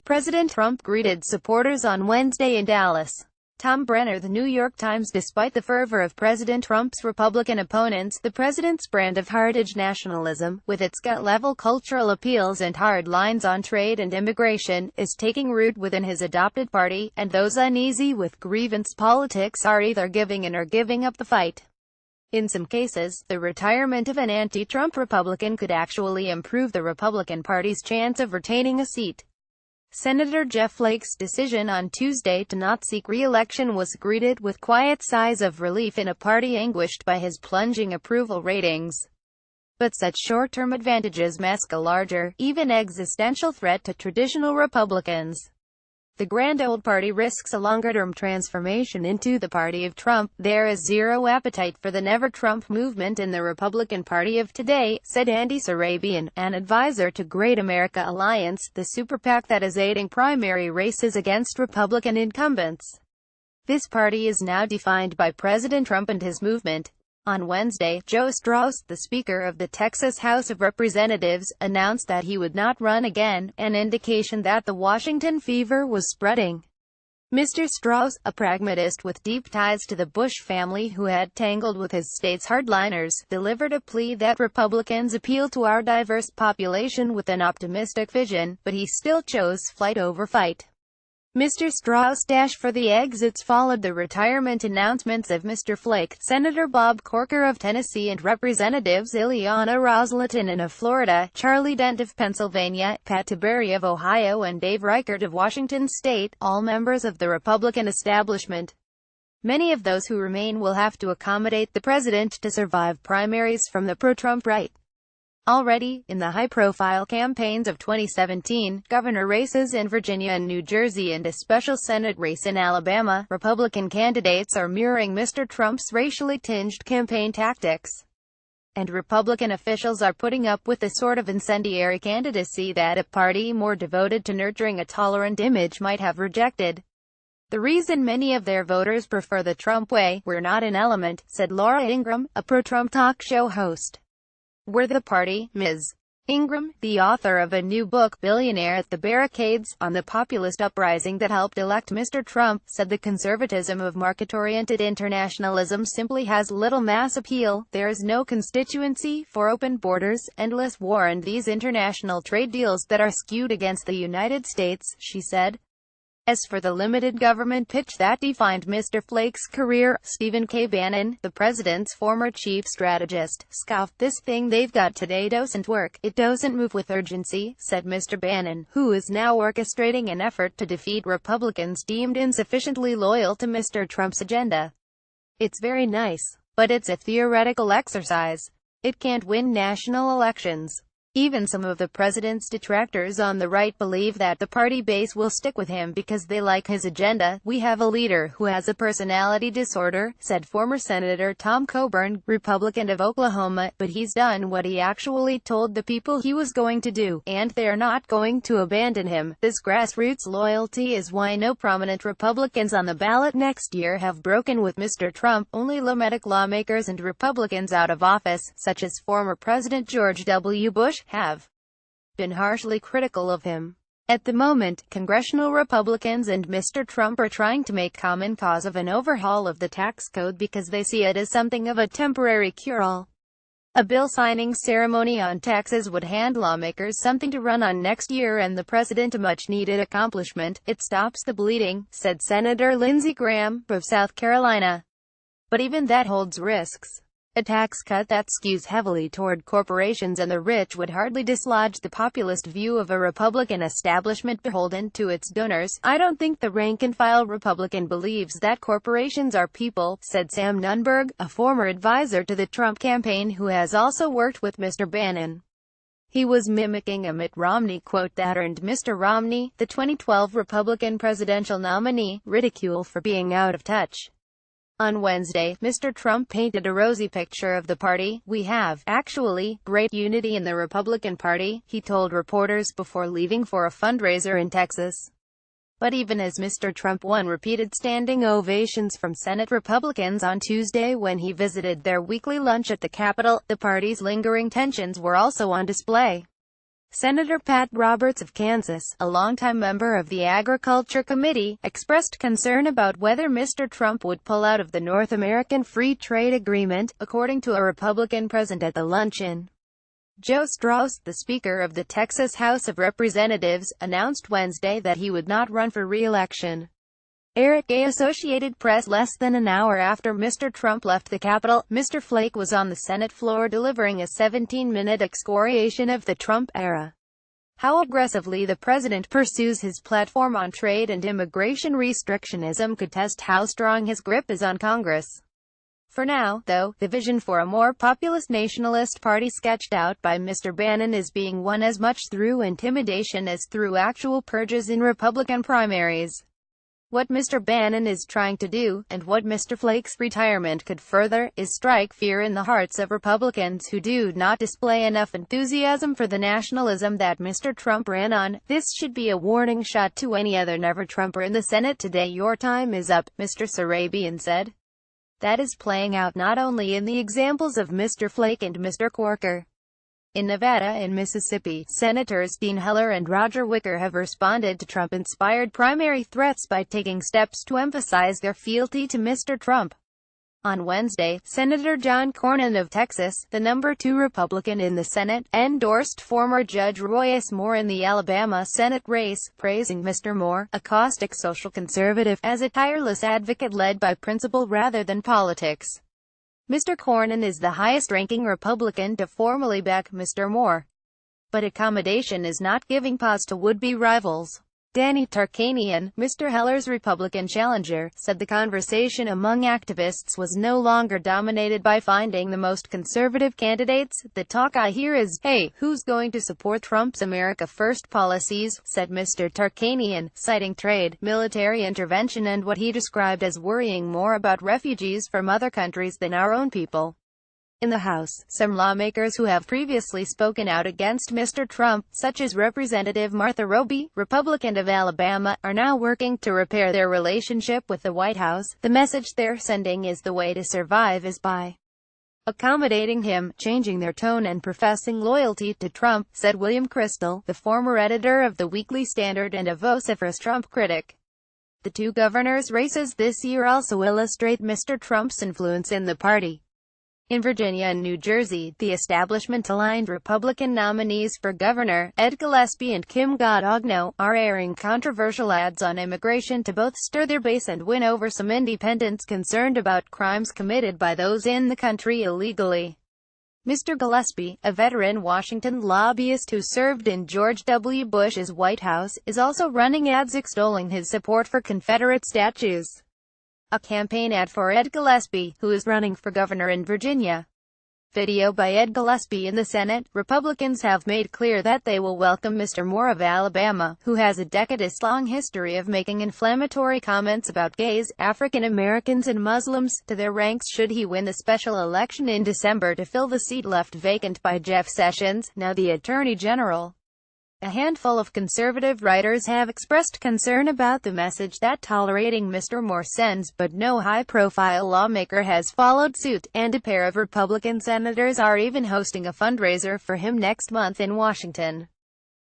President Trump greeted supporters on Wednesday in Dallas. Tom Brenner, The New York Times. Despite the fervor of President Trump's Republican opponents, the president's brand of hardedge nationalism, with its gut-level cultural appeals and hard lines on trade and immigration, is taking root within his adopted party, and those uneasy with grievance politics are either giving in or giving up the fight. In some cases, the retirement of an anti-Trump Republican could actually improve the Republican Party's chance of retaining a seat. Senator Jeff Flake's decision on Tuesday to not seek re-election was greeted with quiet sighs of relief in a party anguished by his plunging approval ratings. But such short-term advantages mask a larger, even existential threat to traditional Republicans. The grand old party risks a longer-term transformation into the party of Trump. There is zero appetite for the never-Trump movement in the Republican Party of today, said Andy Sarabian, an advisor to Great America Alliance, the super PAC that is aiding primary races against Republican incumbents. This party is now defined by President Trump and his movement. On Wednesday, Joe Strauss, the Speaker of the Texas House of Representatives, announced that he would not run again, an indication that the Washington fever was spreading. Mr. Strauss, a pragmatist with deep ties to the Bush family who had tangled with his state's hardliners, delivered a plea that Republicans appeal to our diverse population with an optimistic vision, but he still chose flight over fight. Mr. Strauss' dash for the exits followed the retirement announcements of Mr. Flake, Senator Bob Corker of Tennessee and Representatives Ileana Ros-Lehtinen of Florida, Charlie Dent of Pennsylvania, Pat Tiberi of Ohio and Dave Reichert of Washington State, all members of the Republican establishment. Many of those who remain will have to accommodate the president to survive primaries from the pro-Trump right. Already, in the high-profile campaigns of 2017, governor races in Virginia and New Jersey and a special Senate race in Alabama, Republican candidates are mirroring Mr. Trump's racially tinged campaign tactics. And Republican officials are putting up with the sort of incendiary candidacy that a party more devoted to nurturing a tolerant image might have rejected. The reason many of their voters prefer the Trump way, we're not an element, said Laura Ingraham, a pro-Trump talk show host. We're the party. Ms. Ingraham, the author of a new book, Billionaire at the Barricades, on the populist uprising that helped elect Mr. Trump, said the conservatism of market-oriented internationalism simply has little mass appeal. There is no constituency for open borders, endless war and these international trade deals that are skewed against the United States, she said. As for the limited government pitch that defined Mr. Flake's career, Stephen K. Bannon, the president's former chief strategist, scoffed. This thing they've got today doesn't work. It doesn't move with urgency, said Mr. Bannon, who is now orchestrating an effort to defeat Republicans deemed insufficiently loyal to Mr. Trump's agenda. It's very nice, but it's a theoretical exercise. It can't win national elections. Even some of the president's detractors on the right believe that the party base will stick with him because they like his agenda. We have a leader who has a personality disorder, said former Senator Tom Coburn, Republican of Oklahoma, but he's done what he actually told the people he was going to do, and they're not going to abandon him. This grassroots loyalty is why no prominent Republicans on the ballot next year have broken with Mr. Trump. Only lawmakers and Republicans out of office, such as former President George W. Bush, have been harshly critical of him. At the moment, congressional Republicans and Mr. Trump are trying to make common cause of an overhaul of the tax code because they see it as something of a temporary cure-all. A bill signing ceremony on taxes would hand lawmakers something to run on next year and the president a much-needed accomplishment. It stops the bleeding, said Senator Lindsey Graham, of South Carolina. But even that holds risks. A tax cut that skews heavily toward corporations and the rich would hardly dislodge the populist view of a Republican establishment beholden to its donors. I don't think the rank-and-file Republican believes that corporations are people, said Sam Nunberg, a former advisor to the Trump campaign who has also worked with Mr. Bannon. He was mimicking a Mitt Romney quote that earned Mr. Romney, the 2012 Republican presidential nominee, ridicule for being out of touch. On Wednesday, Mr. Trump painted a rosy picture of the party. We have, actually, great unity in the Republican Party, he told reporters before leaving for a fundraiser in Texas. But even as Mr. Trump won repeated standing ovations from Senate Republicans on Tuesday when he visited their weekly lunch at the Capitol, the party's lingering tensions were also on display. Senator Pat Roberts of Kansas, a longtime member of the Agriculture Committee, expressed concern about whether Mr. Trump would pull out of the North American Free Trade Agreement, according to a Republican present at the luncheon. Joe Strauss, the Speaker of the Texas House of Representatives, announced Wednesday that he would not run for re-election. Eric A. Associated Press. Less than an hour after Mr. Trump left the Capitol, Mr. Flake was on the Senate floor delivering a 17-minute excoriation of the Trump era. How aggressively the president pursues his platform on trade and immigration restrictionism could test how strong his grip is on Congress. For now, though, the vision for a more populist nationalist party sketched out by Mr. Bannon is being won as much through intimidation as through actual purges in Republican primaries. What Mr. Bannon is trying to do, and what Mr. Flake's retirement could further, is strike fear in the hearts of Republicans who do not display enough enthusiasm for the nationalism that Mr. Trump ran on. This should be a warning shot to any other never-Trumper in the Senate today. Your time is up, Mr. Sarabian said. That is playing out not only in the examples of Mr. Flake and Mr. Corker. In Nevada and Mississippi, Senators Dean Heller and Roger Wicker have responded to Trump-inspired primary threats by taking steps to emphasize their fealty to Mr. Trump. On Wednesday, Senator John Cornyn of Texas, the number 2 Republican in the Senate, endorsed former Judge Roy S. Moore in the Alabama Senate race, praising Mr. Moore, a caustic social conservative, as a tireless advocate led by principle rather than politics. Mr. Cornyn is the highest-ranking Republican to formally back Mr. Moore. But accommodation is not giving pause to would-be rivals. Danny Tarkanian, Mr. Heller's Republican challenger, said the conversation among activists was no longer dominated by finding the most conservative candidates. The talk I hear is, hey, who's going to support Trump's America First policies, said Mr. Tarkanian, citing trade, military intervention and what he described as worrying more about refugees from other countries than our own people. In the House, some lawmakers who have previously spoken out against Mr. Trump, such as Representative Martha Roby, Republican of Alabama, are now working to repair their relationship with the White House. The message they're sending is the way to survive is by accommodating him, changing their tone and professing loyalty to Trump, said William Crystal, the former editor of the Weekly Standard and a vociferous Trump critic. The two governors' races this year also illustrate Mr. Trump's influence in the party. In Virginia and New Jersey, the establishment-aligned Republican nominees for governor, Ed Gillespie and Kim Godogno, are airing controversial ads on immigration to both stir their base and win over some independents concerned about crimes committed by those in the country illegally. Mr. Gillespie, a veteran Washington lobbyist who served in George W. Bush's White House, is also running ads extolling his support for Confederate statues. A campaign ad for Ed Gillespie, who is running for governor in Virginia. Video by Ed Gillespie in the Senate. Republicans have made clear that they will welcome Mr. Moore of Alabama, who has a decades-long history of making inflammatory comments about gays, African Americans and Muslims, to their ranks should he win the special election in December to fill the seat left vacant by Jeff Sessions, now the Attorney General. A handful of conservative writers have expressed concern about the message that tolerating Mr. Moore sends, but no high-profile lawmaker has followed suit, and a pair of Republican senators are even hosting a fundraiser for him next month in Washington.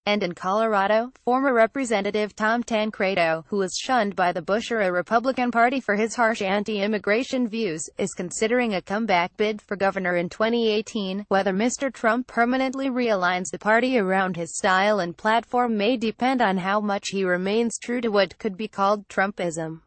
And in Colorado, former Representative Tom Tancredo, who was shunned by the Bush-era Republican Party for his harsh anti-immigration views, is considering a comeback bid for governor in 2018. Whether Mr. Trump permanently realigns the party around his style and platform may depend on how much he remains true to what could be called Trumpism.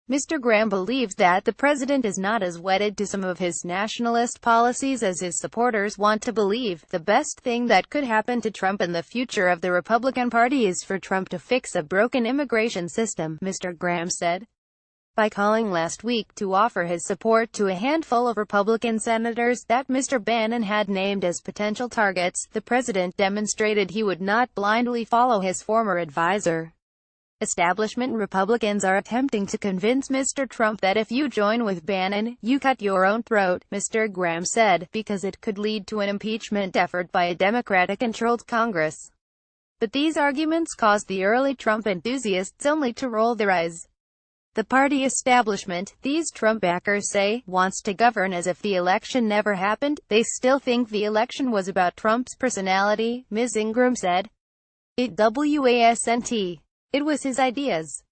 Mr. Graham believes that the president is not as wedded to some of his nationalist policies as his supporters want to believe. The best thing that could happen to Trump and the future of the Republican Party is for Trump to fix a broken immigration system, Mr. Graham said. By calling last week to offer his support to a handful of Republican senators that Mr. Bannon had named as potential targets, the president demonstrated he would not blindly follow his former advisor. Establishment Republicans are attempting to convince Mr. Trump that if you join with Bannon, you cut your own throat, Mr. Graham said, because it could lead to an impeachment effort by a Democratic-controlled Congress. But these arguments caused the early Trump enthusiasts only to roll their eyes. The party establishment, these Trump backers say, wants to govern as if the election never happened. They still think the election was about Trump's personality, Ms. Ingram said. It wasn't. It was his ideas.